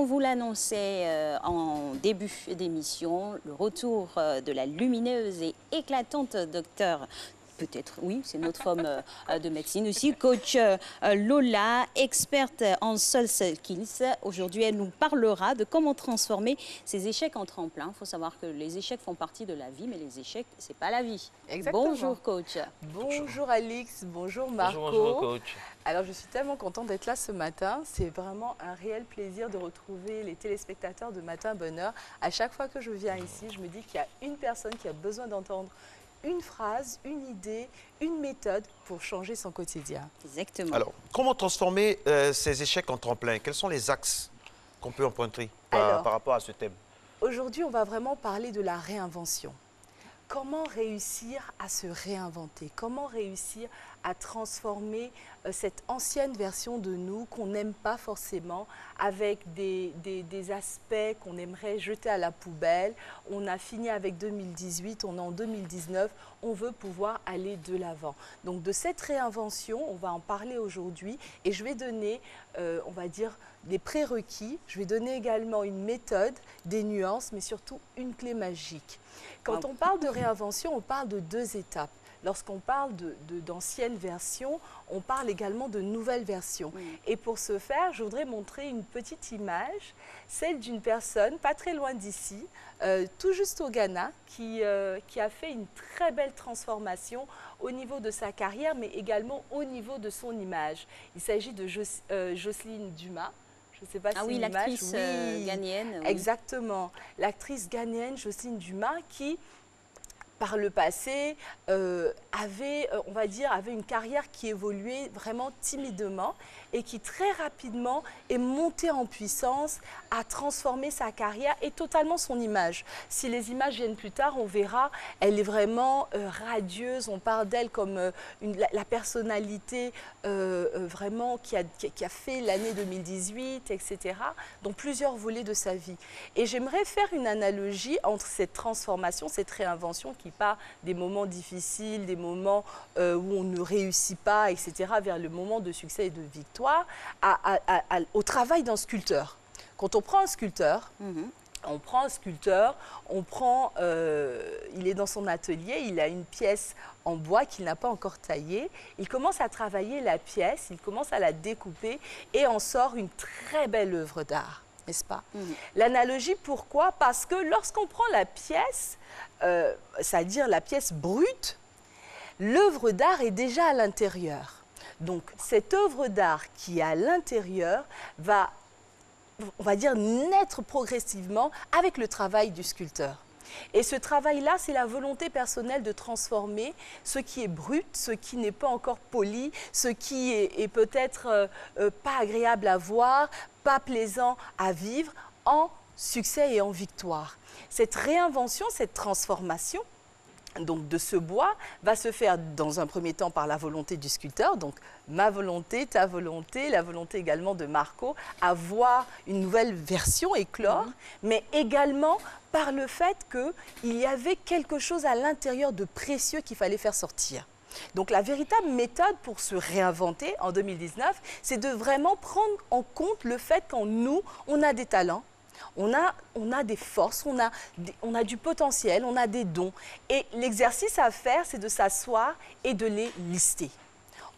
on vous l'annonçait en début d'émission, le retour de la lumineuse et éclatante docteure. Peut-être, oui, c'est notre forme de médecine aussi. Coach Lola, experte en soft skills. Aujourd'hui, elle nous parlera de comment transformer ses échecs en tremplin. Il faut savoir que les échecs font partie de la vie, mais les échecs, c'est pas la vie. Exactement. Bonjour, coach. Bonjour Alix, bonjour Marco. Bonjour coach. Alors, je suis tellement contente d'être là ce matin. C'est vraiment un réel plaisir de retrouver les téléspectateurs de Matin Bonheur. À chaque fois que je viens ici, je me dis qu'il y a une personne qui a besoin d'entendre une phrase, une idée, une méthode pour changer son quotidien. Exactement. Alors, comment transformer ces échecs en tremplin? Quels sont les axes qu'on peut emprunter par rapport à ce thème? Aujourd'hui, on va vraiment parler de la réinvention. Comment réussir à se réinventer? Comment réussir à transformer cette ancienne version de nous qu'on n'aime pas forcément, avec des aspects qu'on aimerait jeter à la poubelle? On a fini avec 2018, on est en 2019, on veut pouvoir aller de l'avant. Donc de cette réinvention, on va en parler aujourd'hui et je vais donner, on va dire, des prérequis. Je vais donner également une méthode, des nuances, mais surtout une clé magique. Quand on parle de réinvention, on parle de deux étapes. Lorsqu'on parle d'anciennes versions, on parle également de nouvelles versions. Oui. Et pour ce faire, je voudrais montrer une petite image, celle d'une personne pas très loin d'ici, tout juste au Ghana, qui a fait une très belle transformation au niveau de sa carrière, mais également au niveau de son image. Il s'agit de Jocelyne Dumas. Je ne sais pas si oui, l'actrice ghanéenne. Oui. Exactement. L'actrice ghanéenne Jocelyne Dumas qui, par le passé, avait une carrière qui évoluait vraiment timidement et qui très rapidement est montée en puissance, a transformé sa carrière et totalement son image. Si les images viennent plus tard, on verra, elle est vraiment radieuse. On parle d'elle comme la personnalité vraiment qui a fait l'année 2018, etc. Donc plusieurs volets de sa vie. Et j'aimerais faire une analogie entre cette transformation, cette réinvention qui part des moments difficiles, des moments où on ne réussit pas, etc., vers le moment de succès et de victoire, au travail d'un sculpteur. Quand on prend un sculpteur, il est dans son atelier, il a une pièce en bois qu'il n'a pas encore taillée, il commence à travailler la pièce, il commence à la découper et en sort une très belle œuvre d'art. N'est-ce pas? L'analogie, pourquoi? Parce que lorsqu'on prend la pièce, c'est-à-dire la pièce brute, l'œuvre d'art est déjà à l'intérieur. Donc, cette œuvre d'art qui est à l'intérieur va, on va dire, naître progressivement avec le travail du sculpteur. Et ce travail-là, c'est la volonté personnelle de transformer ce qui est brut, ce qui n'est pas encore poli, ce qui est peut-être pas agréable à voir, pas plaisant à vivre, en succès et en victoire. Cette réinvention, cette transformation, donc de ce bois, va se faire dans un premier temps par la volonté du sculpteur, donc ma volonté, ta volonté, la volonté également de Marco, à voir une nouvelle version éclore, mais également par le fait qu'il y avait quelque chose à l'intérieur de précieux qu'il fallait faire sortir. Donc la véritable méthode pour se réinventer en 2019, c'est de vraiment prendre en compte le fait qu'en nous, on a des talents, on a des forces, on a du potentiel, on a des dons. Et l'exercice à faire, c'est de s'asseoir et de les lister.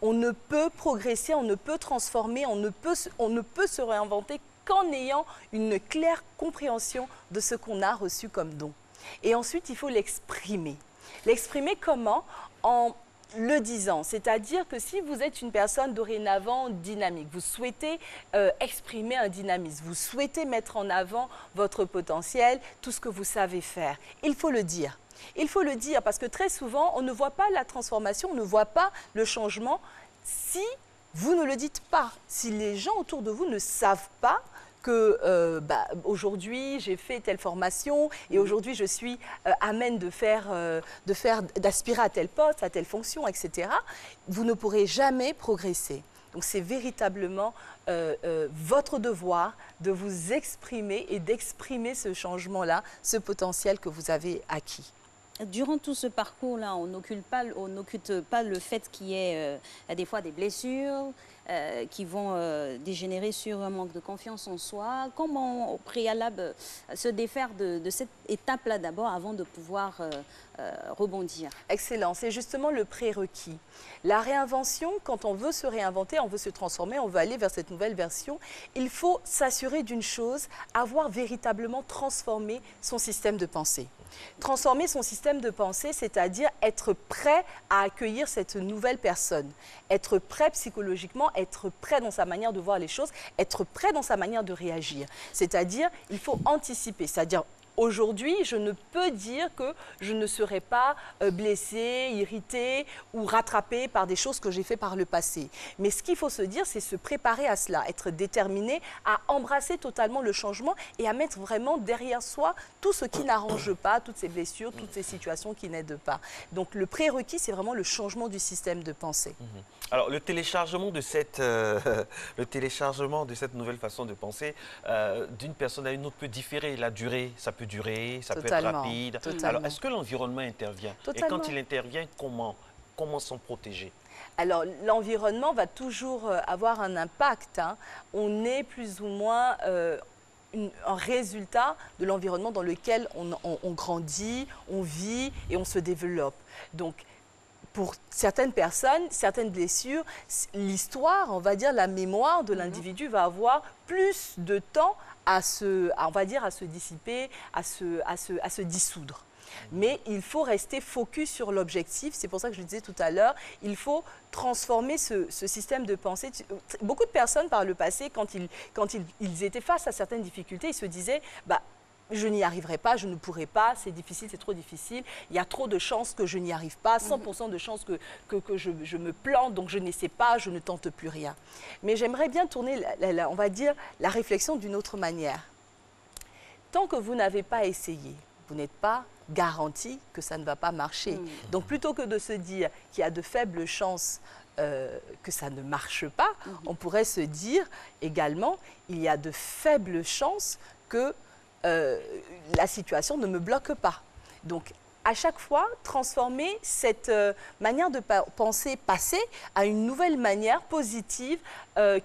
On ne peut progresser, on ne peut transformer, on ne peut se réinventer qu'en ayant une claire compréhension de ce qu'on a reçu comme don. Et ensuite, il faut l'exprimer. L'exprimer comment? En le disant, c'est-à-dire que si vous êtes une personne dorénavant dynamique, vous souhaitez exprimer un dynamisme, vous souhaitez mettre en avant votre potentiel, tout ce que vous savez faire, il faut le dire. Il faut le dire parce que très souvent, on ne voit pas la transformation, on ne voit pas le changement si vous ne le dites pas, si les gens autour de vous ne savent pas que aujourd'hui j'ai fait telle formation et aujourd'hui je suis amène d'aspirer à tel poste, à telle fonction, etc. Vous ne pourrez jamais progresser. Donc c'est véritablement votre devoir de vous exprimer et d'exprimer ce changement-là, ce potentiel que vous avez acquis. Durant tout ce parcours-là, on n'occulte pas le fait qu'il y ait des fois des blessures, qui vont dégénérer sur un manque de confiance en soi. Comment, au préalable, se défaire de cette étape-là d'abord avant de pouvoir rebondir? Excellent, c'est justement le prérequis. La réinvention, quand on veut se réinventer, on veut se transformer, on veut aller vers cette nouvelle version, il faut s'assurer d'une chose, avoir véritablement transformé son système de pensée. Transformer son système de pensée, c'est-à-dire être prêt à accueillir cette nouvelle personne, être prêt psychologiquement, être prêt dans sa manière de voir les choses, être prêt dans sa manière de réagir. C'est-à-dire, il faut anticiper, c'est-à-dire aujourd'hui, je ne peux dire que je ne serai pas blessée, irritée ou rattrapée par des choses que j'ai fait par le passé. Mais ce qu'il faut se dire, c'est se préparer à cela, être déterminé à embrasser totalement le changement et à mettre vraiment derrière soi tout ce qui n'arrange pas, toutes ces blessures, toutes ces situations qui n'aident pas. Donc le prérequis, c'est vraiment le changement du système de pensée. Alors le téléchargement de cette nouvelle façon de penser d'une personne à une autre peut différer. La durée, ça peut durer, ça peut être rapide. Alors, est-ce que l'environnement intervient? Et quand il intervient, comment s'en protéger? Alors, l'environnement va toujours avoir un impact. On est plus ou moins un résultat de l'environnement dans lequel on grandit, on vit et on se développe. Donc, pour certaines personnes, certaines blessures, l'histoire, on va dire la mémoire de l'individu va avoir plus de temps à se dissiper, à se dissoudre. Mais il faut rester focus sur l'objectif. C'est pour ça que je le disais tout à l'heure, il faut transformer ce système de pensée. Beaucoup de personnes par le passé, quand ils étaient face à certaines difficultés, ils se disaient je n'y arriverai pas, je ne pourrai pas, c'est difficile, c'est trop difficile, il y a trop de chances que je n'y arrive pas, 100% de chances que je me plante, donc je n'essaie pas, je ne tente plus rien. Mais j'aimerais bien tourner, on va dire, la réflexion d'une autre manière. Tant que vous n'avez pas essayé, vous n'êtes pas garanti que ça ne va pas marcher. Donc plutôt que de se dire qu'il y a de faibles chances que ça ne marche pas, on pourrait se dire également, il y a de faibles chances que la situation ne me bloque pas. Donc, à chaque fois, transformer cette manière de penser passée à une nouvelle manière positive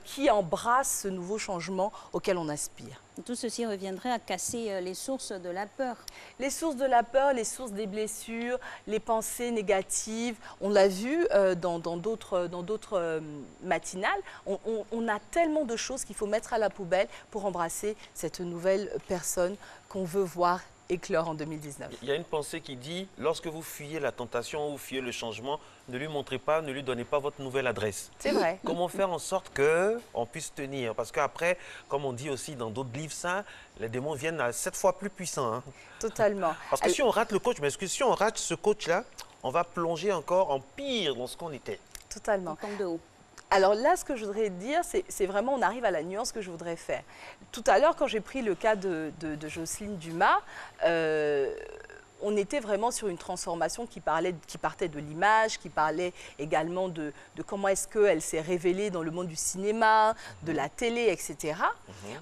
qui embrasse ce nouveau changement auquel on aspire. Tout ceci reviendrait à casser les sources de la peur. Les sources de la peur, les sources des blessures, les pensées négatives. On l'a vu dans d'autres matinales. On a tellement de choses qu'il faut mettre à la poubelle pour embrasser cette nouvelle personne qu'on veut voir éclore en 2019. Il y a une pensée qui dit, lorsque vous fuyez la tentation ou vous fuyez le changement, ne lui montrez pas, ne lui donnez pas votre nouvelle adresse. C'est vrai. Comment faire en sorte qu'on puisse tenir? Parce qu'après, comme on dit aussi dans d'autres livres saints, les démons viennent à 7 fois plus puissants. Totalement. Parce que si on rate le coach, mais si on rate ce coach-là, on va plonger encore en pire dans ce qu'on était. Totalement. On tombe de haut. Alors là, ce que je voudrais dire, c'est vraiment, on arrive à la nuance que je voudrais faire. Tout à l'heure, quand j'ai pris le cas de Jocelyne Dumas, on était vraiment sur une transformation qui partait de l'image, qui parlait également de comment est-ce qu'elle s'est révélée dans le monde du cinéma, de la télé, etc.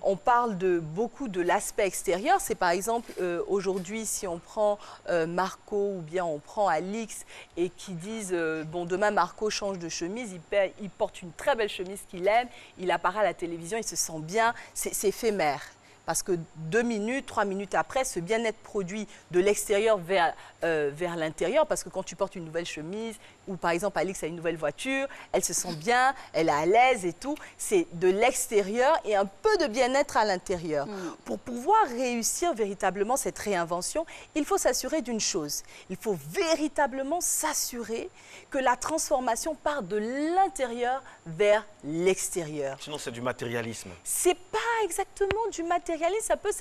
On parle beaucoup de l'aspect extérieur. C'est par exemple, aujourd'hui, si on prend Marco ou bien on prend Alix et qui disent, bon, demain Marco change de chemise, il porte une très belle chemise qu'il aime, il apparaît à la télévision, il se sent bien, c'est éphémère. Parce que 2 minutes, 3 minutes après, ce bien-être produit de l'extérieur vers l'intérieur. Parce que quand tu portes une nouvelle chemise, ou par exemple Alix a une nouvelle voiture, elle se sent bien, elle est à l'aise et tout. C'est de l'extérieur et un peu de bien-être à l'intérieur. Pour pouvoir réussir véritablement cette réinvention, il faut s'assurer d'une chose. Il faut véritablement s'assurer que la transformation part de l'intérieur vers l'extérieur. Sinon, c'est du matérialisme. C'est pas exactement du matérialisme, ça peut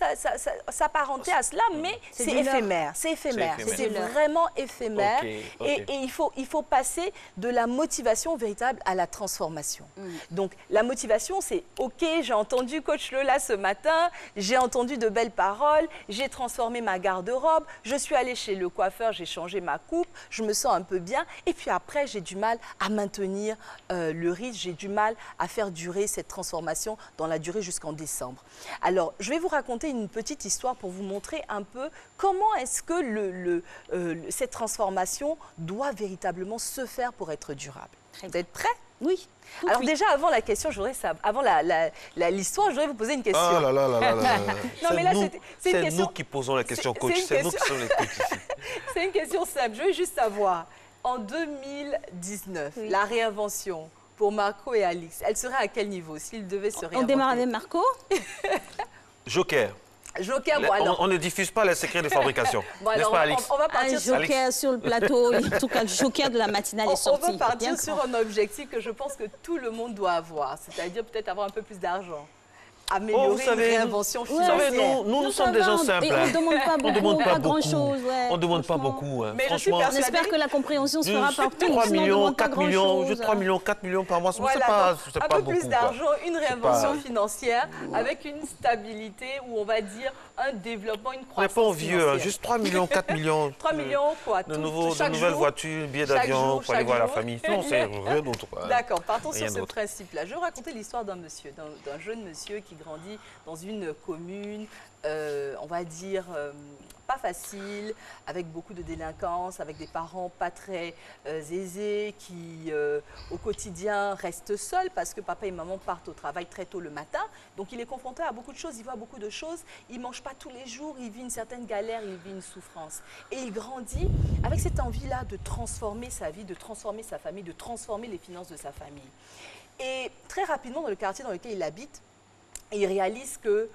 s'apparenter à cela, mais c'est éphémère. C'est éphémère. C'est vraiment éphémère. Et il faut passer de la motivation véritable à la transformation. Donc, la motivation, c'est « Ok, j'ai entendu Coach Lola ce matin, j'ai entendu de belles paroles, j'ai transformé ma garde-robe, je suis allée chez le coiffeur, j'ai changé ma coupe, je me sens un peu bien. Et puis après, j'ai du mal à maintenir le rythme, j'ai du mal à faire durer cette transformation dans la durée jusqu'en décembre. » Alors, je vais vous raconter une petite histoire pour vous montrer un peu comment est-ce que cette transformation doit véritablement se faire pour être durable. Vous êtes prêts? Oui. Alors déjà, avant la question, avant l'histoire, je voudrais vous poser une question. Ah là là là là là. Non, mais là, c'est nous qui posons la question, coach. C'est nous qui sommes les coachs ici. C'est une question simple. Je veux juste savoir, en 2019, la réinvention pour Marco et Alix, elle serait à quel niveau s'ils devaient se réinventer? On démarre avec Marco. Joker. Joker, bon alors... On ne diffuse pas les secrets de fabrication. Bon, n'est-ce pas, Alix? On va partir un joker sur le plateau, en tout cas le joker de la matinale est sorti. On va partir sur un objectif que je pense que tout le monde doit avoir, c'est-à-dire peut-être avoir un peu plus d'argent. Améliorer une réinvention financière. Nous sommes des gens simples. On ne demande pas beaucoup, on demande pas grand-chose. On ne demande pas beaucoup. Mais je suis persuadée... J'espère que la compréhension se fera partout. 3 millions, 4 millions, 3 millions, 4 millions par mois, voilà, c'est pas beaucoup. Un peu beaucoup, plus d'argent, une réinvention financière avec une stabilité où on va dire un développement, une croissance financière. On n'est pas envieux, juste 3 millions, 4 millions. 3 millions quoi? De nouvelles voitures, billets d'avion pour aller voir la famille. Non, c'est rien d'autre. D'accord, partons sur ce principe-là. Je vais raconter l'histoire d'un monsieur, d'un jeune monsieur qui grandit dans une commune, on va dire, pas facile, avec beaucoup de délinquance, avec des parents pas très aisés, qui au quotidien restent seuls parce que papa et maman partent au travail très tôt le matin. Donc il est confronté à beaucoup de choses, il voit beaucoup de choses, il ne mange pas tous les jours, il vit une certaine galère, il vit une souffrance. Et il grandit avec cette envie-là de transformer sa vie, de transformer sa famille, de transformer les finances de sa famille. Et très rapidement, dans le quartier dans lequel il habite, il réalise que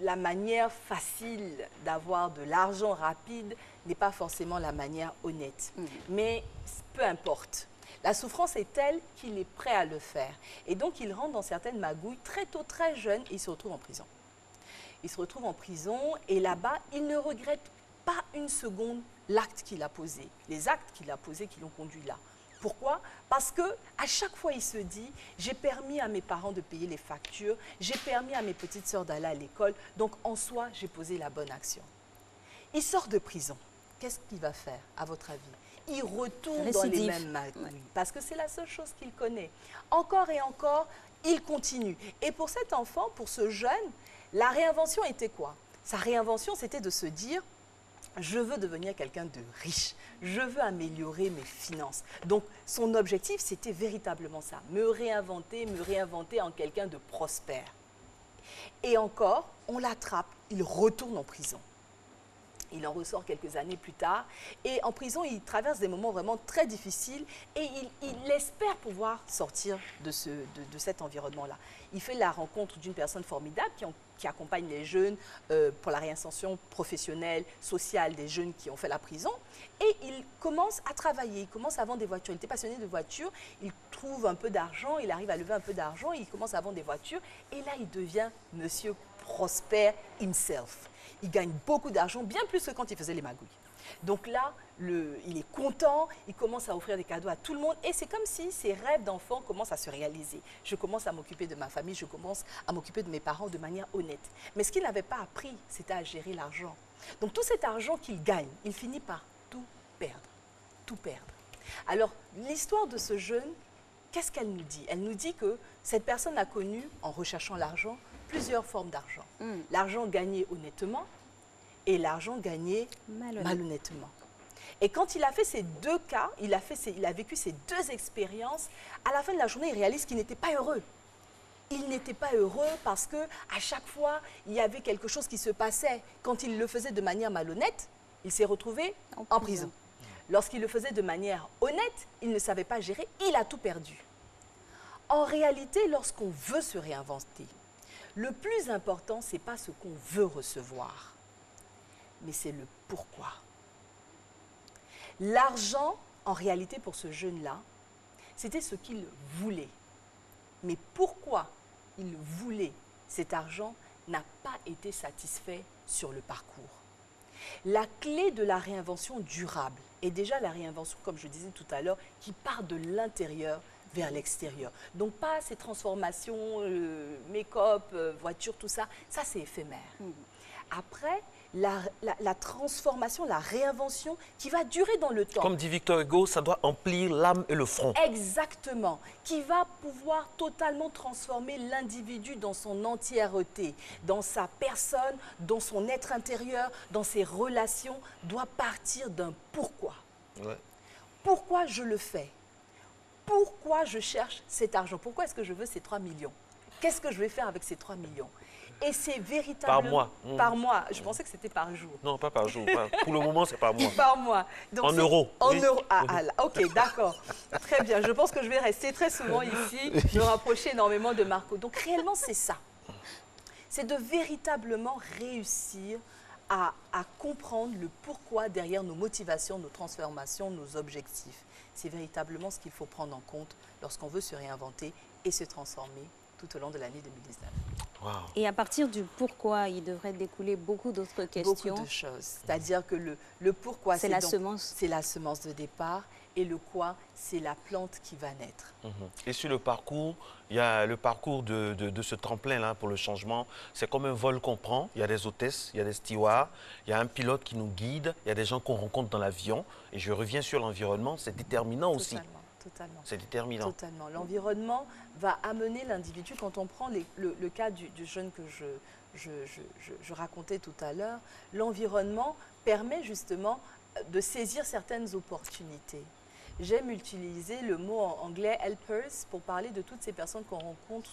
la manière facile d'avoir de l'argent rapide n'est pas forcément la manière honnête. Mais peu importe. La souffrance est telle qu'il est prêt à le faire. Et donc, il rentre dans certaines magouilles très tôt, très jeune, et il se retrouve en prison. Il se retrouve en prison et là-bas, il ne regrette pas une seconde l'acte qu'il a posé, les actes qu'il a posés qui l'ont conduit là. Pourquoi? Parce qu'à chaque fois, il se dit, j'ai permis à mes parents de payer les factures, j'ai permis à mes petites sœurs d'aller à l'école, donc en soi, j'ai posé la bonne action. Il sort de prison. Qu'est-ce qu'il va faire, à votre avis? Il retourne dans les mêmes magouilles, parce que c'est la seule chose qu'il connaît. Encore et encore, il continue. Et pour cet enfant, pour ce jeune, la réinvention était quoi? Sa réinvention, c'était de se dire, je veux devenir quelqu'un de riche, je veux améliorer mes finances. Donc, son objectif, c'était véritablement ça, me réinventer en quelqu'un de prospère. Et encore, on l'attrape, il retourne en prison. Il en ressort quelques années plus tard. Et en prison, il traverse des moments vraiment très difficiles et il espère pouvoir sortir de cet environnement-là. Il fait la rencontre d'une personne formidable qui accompagne les jeunes pour la réinsertion professionnelle, sociale des jeunes qui ont fait la prison. Et il commence à travailler, il commence à vendre des voitures. Il était passionné de voitures, il trouve un peu d'argent, il arrive à lever un peu d'argent, il commence à vendre des voitures. Et là, il devient monsieur Prosper himself. Il gagne beaucoup d'argent, bien plus que quand il faisait les magouilles. Donc là, il est content, il commence à offrir des cadeaux à tout le monde et c'est comme si ses rêves d'enfant commencent à se réaliser. Je commence à m'occuper de ma famille, je commence à m'occuper de mes parents de manière honnête. Mais ce qu'il n'avait pas appris, c'était à gérer l'argent. Donc tout cet argent qu'il gagne, il finit par tout perdre. Tout perdre. Alors, l'histoire de ce jeune, qu'est-ce qu'elle nous dit? Elle nous dit que cette personne a connu, en recherchant l'argent, plusieurs formes d'argent. L'argent gagné honnêtement et l'argent gagné malhonnêtement. Et quand il a fait ces deux cas, il a vécu ces deux expériences, à la fin de la journée, il réalise qu'il n'était pas heureux. Il n'était pas heureux parce qu'à chaque fois, il y avait quelque chose qui se passait. Quand il le faisait de manière malhonnête, il s'est retrouvé en prison. Lorsqu'il le faisait de manière honnête, il ne savait pas gérer, il a tout perdu. En réalité, lorsqu'on veut se réinventer, le plus important, ce n'est pas ce qu'on veut recevoir, mais c'est le pourquoi. L'argent, en réalité, pour ce jeune-là, c'était ce qu'il voulait. Mais pourquoi il voulait cet argent n'a pas été satisfait sur le parcours. La clé de la réinvention durable est déjà la réinvention, comme je disais tout à l'heure, qui part de l'intérieur vers l'extérieur. Donc pas ces transformations, make-up, voiture, tout ça, ça c'est éphémère. Après, la transformation, la réinvention qui va durer dans le temps. Comme dit Victor Hugo, ça doit emplir l'âme et le front. Exactement. Qui va pouvoir totalement transformer l'individu dans son entièreté, dans sa personne, dans son être intérieur, dans ses relations, doit partir d'un pourquoi. Ouais. Pourquoi je le fais? pourquoi je cherche cet argent? Pourquoi est-ce que je veux ces 3 millions? Qu'est-ce que je vais faire avec ces 3 millions? Et c'est véritablement... Par mois. Par mois. Je pensais que c'était par jour. Non, pas par jour. Pour le moment, c'est par mois. Par mois. Donc, en euros. En euros. Ok, d'accord. Très bien. Je pense que je vais rester très souvent ici, me rapprocher énormément de Marco. Donc, réellement, c'est ça. C'est de véritablement réussir à comprendre le pourquoi derrière nos motivations, nos transformations, nos objectifs. C'est véritablement ce qu'il faut prendre en compte lorsqu'on veut se réinventer et se transformer tout au long de l'année 2019. Wow. Et à partir du pourquoi, il devrait découler beaucoup d'autres questions. Beaucoup de choses. C'est-à-dire que le pourquoi, c'est la semence. C'est la semence de départ. Et le quoi, c'est la plante qui va naître. Et sur le parcours, il y a le parcours de ce tremplin-là pour le changement. C'est comme un vol qu'on prend. Il y a des hôtesses, il y a des stewards, il y a un pilote qui nous guide, il y a des gens qu'on rencontre dans l'avion. Et je reviens sur l'environnement, c'est déterminant aussi. Totalement. C'est déterminant. Totalement. L'environnement va amener l'individu, quand on prend le cas du jeune que je racontais tout à l'heure, l'environnement permet justement de saisir certaines opportunités. J'aime utiliser le mot en anglais « helpers » pour parler de toutes ces personnes qu'on rencontre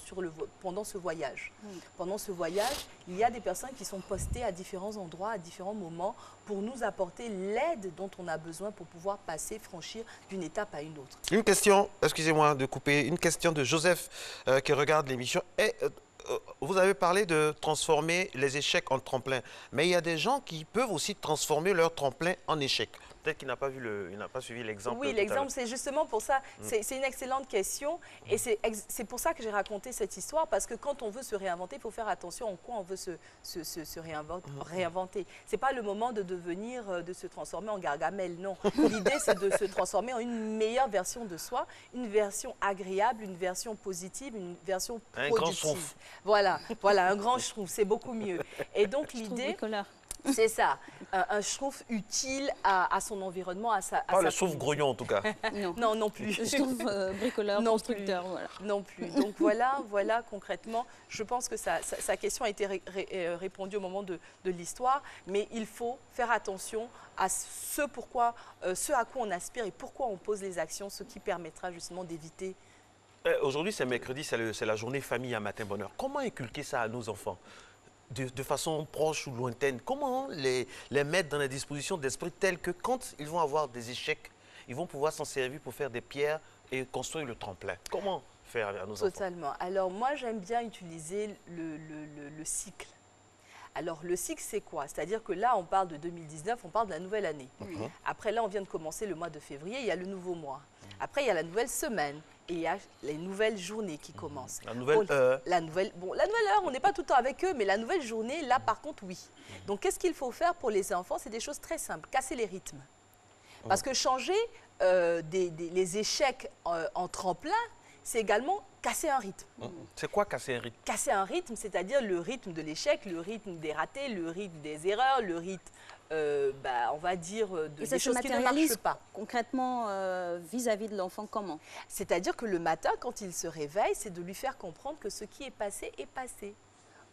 pendant ce voyage. Pendant ce voyage, il y a des personnes qui sont postées à différents endroits, à différents moments, pour nous apporter l'aide dont on a besoin pour pouvoir franchir d'une étape à une autre. Une question, excusez-moi de couper, une question de Joseph qui regarde l'émission. Vous avez parlé de transformer les échecs en tremplin, mais il y a des gens qui peuvent aussi transformer leur tremplin en échec. Peut-être qu'il n'a pas suivi l'exemple. Oui, l'exemple, c'est justement pour ça. C'est une excellente question. Et c'est pour ça que j'ai raconté cette histoire, parce que quand on veut se réinventer, il faut faire attention en quoi on veut se réinventer. Ce n'est pas le moment de se transformer en Gargamel, non. L'idée, c'est de se transformer en une meilleure version de soi, une version agréable, une version positive, une version productive. Un grand schtroumpf. Voilà, un grand schtroumpf, c'est beaucoup mieux. Et donc, l'idée... C'est ça, un schtroumpf utile à son environnement, à sa Pas le schtroumpf grognon en tout cas. Non plus. Le schtroumpf bricoleur, constructeur, voilà. Non plus. Donc voilà concrètement, je pense que sa question a été répondue au moment de l'histoire, mais il faut faire attention à ce à quoi on aspire et pourquoi on pose les actions, ce qui permettra justement d'éviter. Aujourd'hui c'est mercredi, c'est la journée famille à Matin Bonheur. Comment inculquer ça à nos enfants ? De façon proche ou lointaine, comment les mettre dans les dispositions d'esprit telles que quand ils vont avoir des échecs, ils vont pouvoir s'en servir pour faire des pierres et construire le tremplin. Comment faire à nos enfants? Totalement. Alors moi, j'aime bien utiliser le cycle. Alors le cycle, c'est quoi? C'est-à-dire que là, on parle de 2019, on parle de la nouvelle année. Après, là, on vient de commencer le mois de février, il y a le nouveau mois. Après, il y a la nouvelle semaine. Et il y a les nouvelles journées qui commencent. La nouvelle heure. La nouvelle heure, on n'est pas tout le temps avec eux, mais la nouvelle journée, là, par contre, oui. Donc, qu'est-ce qu'il faut faire pour les enfants? C'est des choses très simples. Casser les rythmes. Parce que changer les échecs en tremplin, c'est également casser un rythme. C'est quoi casser un rythme? Casser un rythme, c'est-à-dire le rythme de l'échec, le rythme des ratés, le rythme des erreurs, le rythme, on va dire, des choses qui ne marchent pas. Concrètement, vis-à-vis de l'enfant, comment? C'est-à-dire que le matin, quand il se réveille, c'est de lui faire comprendre que ce qui est passé est passé.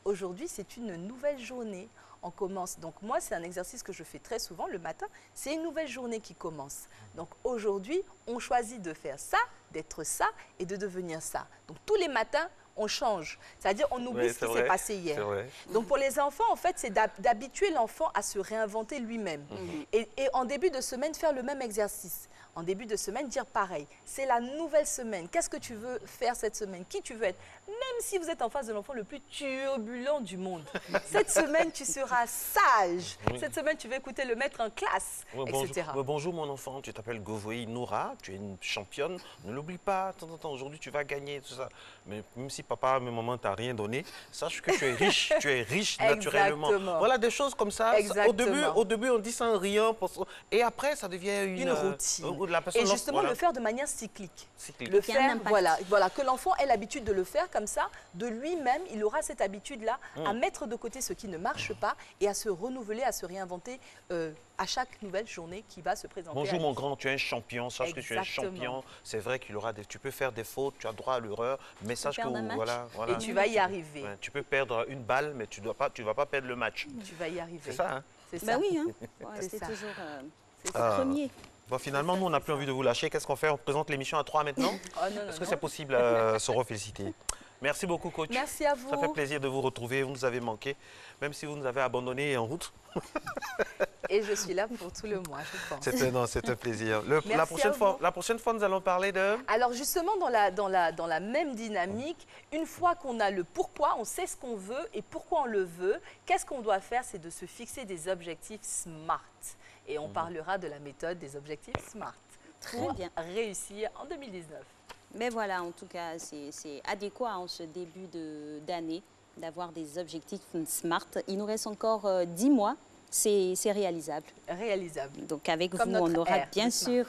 Aujourd'hui, c'est une nouvelle journée. On commence. Donc moi, c'est un exercice que je fais très souvent le matin. C'est une nouvelle journée qui commence. Donc aujourd'hui, on choisit de faire ça, d'être ça et de devenir ça. Donc tous les matins, on change. C'est-à-dire on oublie ce qui s'est passé hier. Donc pour les enfants, en fait, c'est d'habituer l'enfant à se réinventer lui-même. Et en début de semaine, faire le même exercice. En début de semaine, dire pareil. C'est la nouvelle semaine. Qu'est-ce que tu veux faire cette semaine? Qui tu veux être? Même si vous êtes en face de l'enfant le plus turbulent du monde. Cette semaine, tu seras sage. Cette semaine, tu vas écouter le maître en classe, etc. Bonjour mon enfant, tu t'appelles Govoï Noura, tu es une championne. Ne l'oublie pas, aujourd'hui tu vas gagner, tout ça. Mais même si papa, mais maman t'a rien donné, sache que tu es riche naturellement. Voilà des choses comme ça. Au début, on dit ça en riant. Et après, ça devient une routine. Et justement, le faire de manière cyclique. Le faire, que l'enfant ait l'habitude de le faire comme ça, de lui-même, il aura cette habitude-là à mettre de côté ce qui ne marche pas et à se renouveler, à se réinventer à chaque nouvelle journée qui va se présenter. Bonjour mon grand, tu es un champion, sache que tu es un champion. C'est vrai qu'il aura tu peux faire des fautes, tu as droit à l'erreur, mais sache que voilà. Et tu vas y arriver. Tu peux perdre une balle, mais tu ne vas pas perdre le match. Tu vas y arriver. C'est ça, hein? C'est ça. Bah oui, hein. C'est toujours premier. Bon, finalement, nous, on n'a plus envie de vous lâcher. Qu'est-ce qu'on fait? On présente l'émission à 3 maintenant? Est-ce que c'est possible à se reféliciter? Merci beaucoup, coach. Merci à vous. Ça fait plaisir de vous retrouver. Vous nous avez manqué, même si vous nous avez abandonnés en route. Et je suis là pour tout le mois, je pense. C'est un plaisir. La prochaine fois, nous allons parler de... Alors justement, dans la même dynamique, une fois qu'on a le pourquoi, on sait ce qu'on veut et pourquoi on le veut, qu'est-ce qu'on doit faire? C'est de se fixer des objectifs SMART. Et on parlera de la méthode des objectifs SMART pour réussir en 2019. Mais voilà, en tout cas, c'est adéquat en ce début d'année d'avoir des objectifs SMART. Il nous reste encore 10 mois. C'est réalisable. Réalisable. Donc avec vous, on aura bien sûr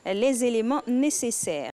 les éléments nécessaires.